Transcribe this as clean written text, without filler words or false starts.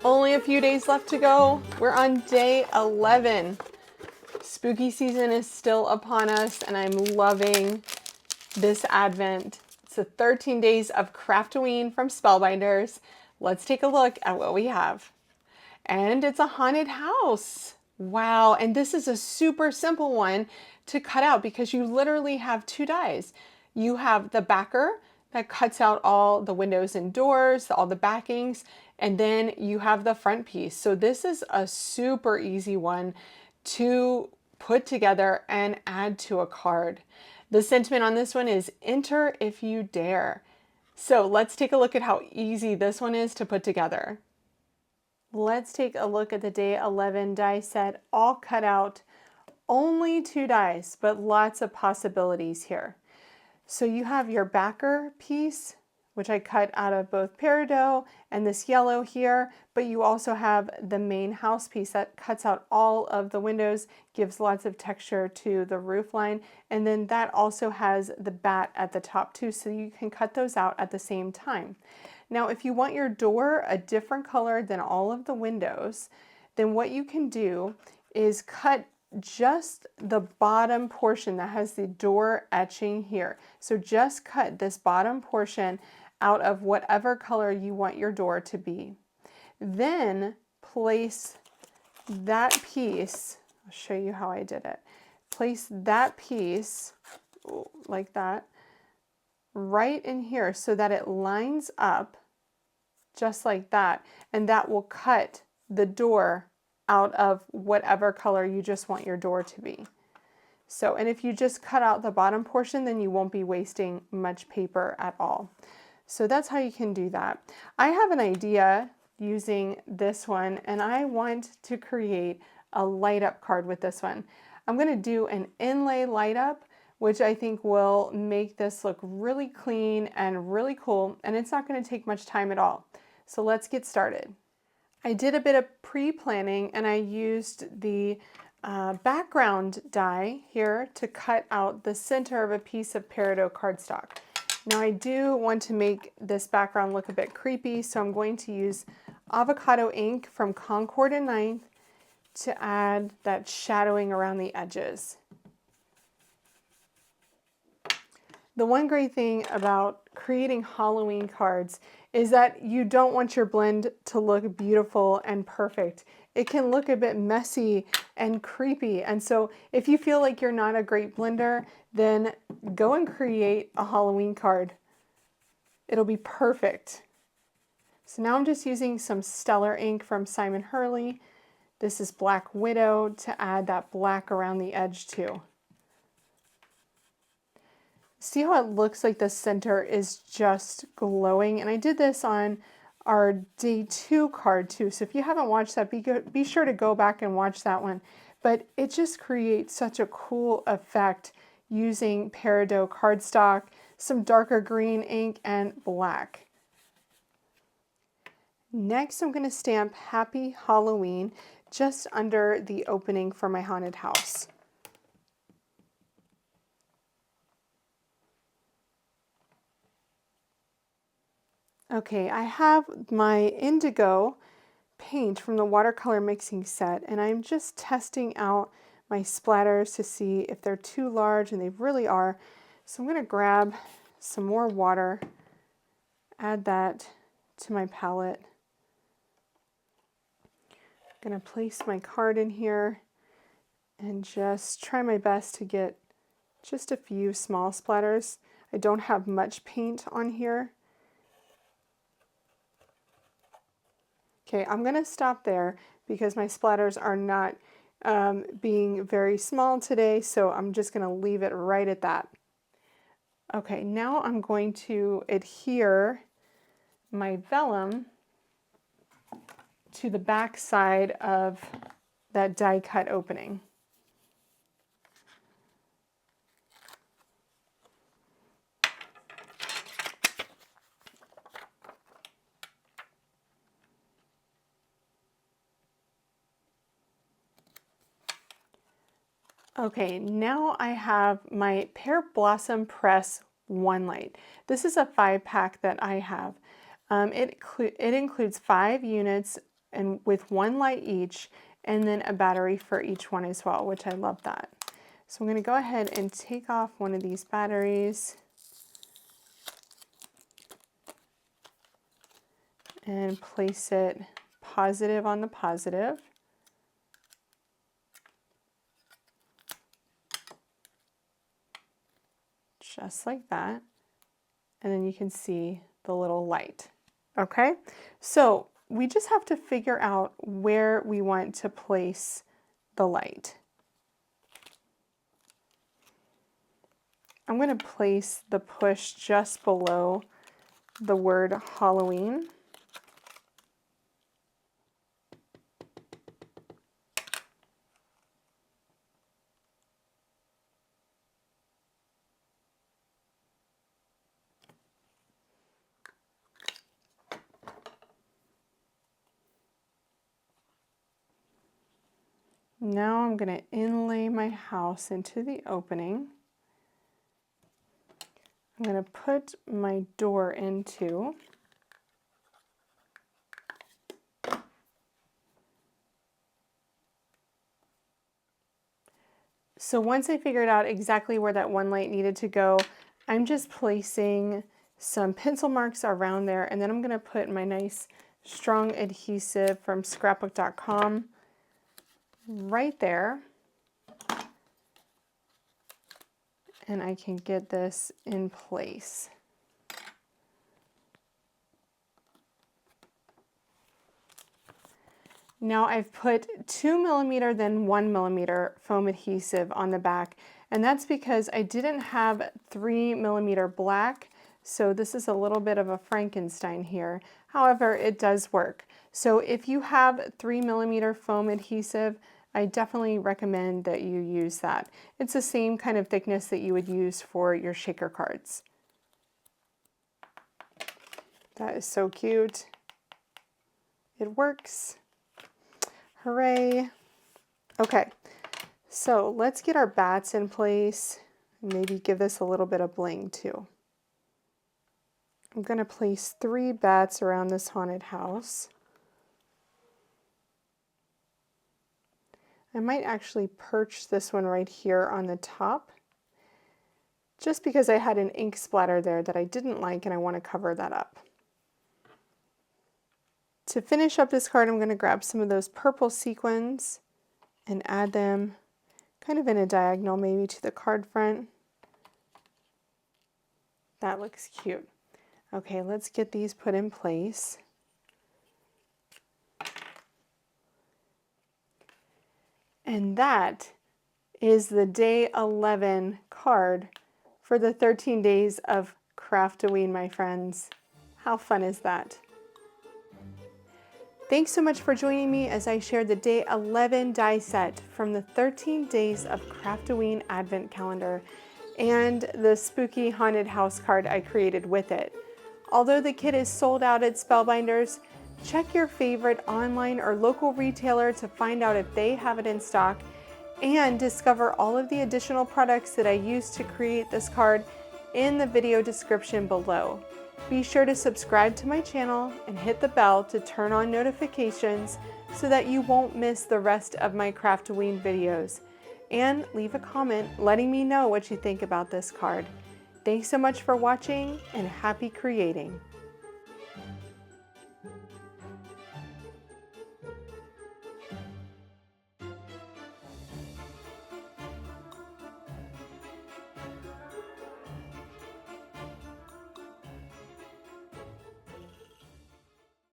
Only a few days left to go. We're on day 11. Spooky season is still upon us, and I'm loving this advent. It's the 13 days of Craftoween from Spellbinders. Let's take a look at what we have. And it's a haunted house. Wow, and this is a super simple one to cut out because you literally have two dies. You have the backer that cuts out all the windows and doors, all the backings, and then you have the front piece. So this is a super easy one to put together and add to a card. The sentiment on this one is enter if you dare. So let's take a look at how easy this one is to put together. Let's take a look at the day 11 die set, all cut out. Only two dies, but lots of possibilities here. So you have your backer piece, which I cut out of both Peridot and this yellow here, but you also have the main house piece that cuts out all of the windows, gives lots of texture to the roof line, and then that also has the bat at the top too, so you can cut those out at the same time. Now, if you want your door a different color than all of the windows, then what you can do is cut just the bottom portion that has the door etching here. So just cut this bottom portion out of whatever color you want your door to be. Then place that piece, I'll show you how I did it. Place that piece like that right in here so that it lines up just like that, and that will cut the door out of whatever color you just want your door to be. So, and if you just cut out the bottom portion, then you won't be wasting much paper at all. So that's how you can do that. I have an idea using this one, and I want to create a light up card with this one. I'm going to do an inlay light up, which I think will make this look really clean and really cool, and it's not going to take much time at all. So let's get started. I did a bit of pre-planning, and I used the background die here to cut out the center of a piece of Peridot cardstock. Now I do want to make this background look a bit creepy, so I'm going to use AVOCADO ink from Concord and 9th to add that shadowing around the edges. The one great thing about creating Halloween cards is that you don't want your blend to look beautiful and perfect. It can look a bit messy and creepy. And so if you feel like you're not a great blender, then go and create a Halloween card. It'll be perfect. So now I'm just using some Stellar ink from Simon Hurley. This is Black Widow to add that black around the edge too. See how it looks like the center is just glowing? And I did this on our day 2 card too. So if you haven't watched that, be sure to go back and watch that one. But it just creates such a cool effect using Peridot cardstock, some darker green ink, and black. Next, I'm going to stamp Happy Halloween just under the opening for my haunted house. Okay, I have my indigo paint from the watercolor mixing set, and I'm just testing out my splatters to see if they're too large, and they really are. So I'm going to grab some more water, add that to my palette. I'm going to place my card in here and just try my best to get just a few small splatters. I don't have much paint on here. Okay, I'm going to stop there because my splatters are not being very small today, so I'm just going to leave it right at that. Okay, now I'm going to adhere my vellum to the back side of that die cut opening. Okay, now I have my Pear Blossom Press one light. This is a 5-pack that I have. It includes 5 units and with 1 light each, and then a battery for each one as well, which I love that. So I'm going to go ahead and take off one of these batteries and place it positive on the positive. Just like that. And then you can see the little light. Okay, so we just have to figure out where we want to place the light. I'm going to place the push just below the word Halloween. Now I'm going to inlay my house into the opening. I'm going to put my door into. So once I figured out exactly where that one light needed to go, I'm just placing some pencil marks around there, and then I'm going to put my nice strong adhesive from scrapbook.com right there. And I can get this in place. Now I've put 2mm then 1mm foam adhesive on the back, and that's because I didn't have 3mm black, so this is a little bit of a Frankenstein here. However, it does work. So if you have 3mm foam adhesive, I definitely recommend that you use that. It's the same kind of thickness that you would use for your shaker cards. That is so cute. It works. Hooray. Okay, so let's get our bats in place. Maybe give this a little bit of bling too. I'm going to place 3 bats around this haunted house. I might actually perch this one right here on the top, just because I had an ink splatter there that I didn't like and I want to cover that up. To finish up this card, I'm going to grab some of those purple sequins and add them kind of in a diagonal, maybe to the card front. That looks cute. Okay, let's get these put in place. And that is the day 11 card for the 13 days of Craftoween, my friends. How fun is that? Thanks so much for joining me as I shared the day 11 die set from the 13 Days of Craftoween Advent Calendar and the spooky haunted house card I created with it. Although the kit is sold out at Spellbinders, check your favorite online or local retailer to find out if they have it in stock, and discover all of the additional products that I used to create this card in the video description below. Be sure to subscribe to my channel and hit the bell to turn on notifications so that you won't miss the rest of my Craftoween videos. And leave a comment letting me know what you think about this card. Thanks so much for watching, and happy creating!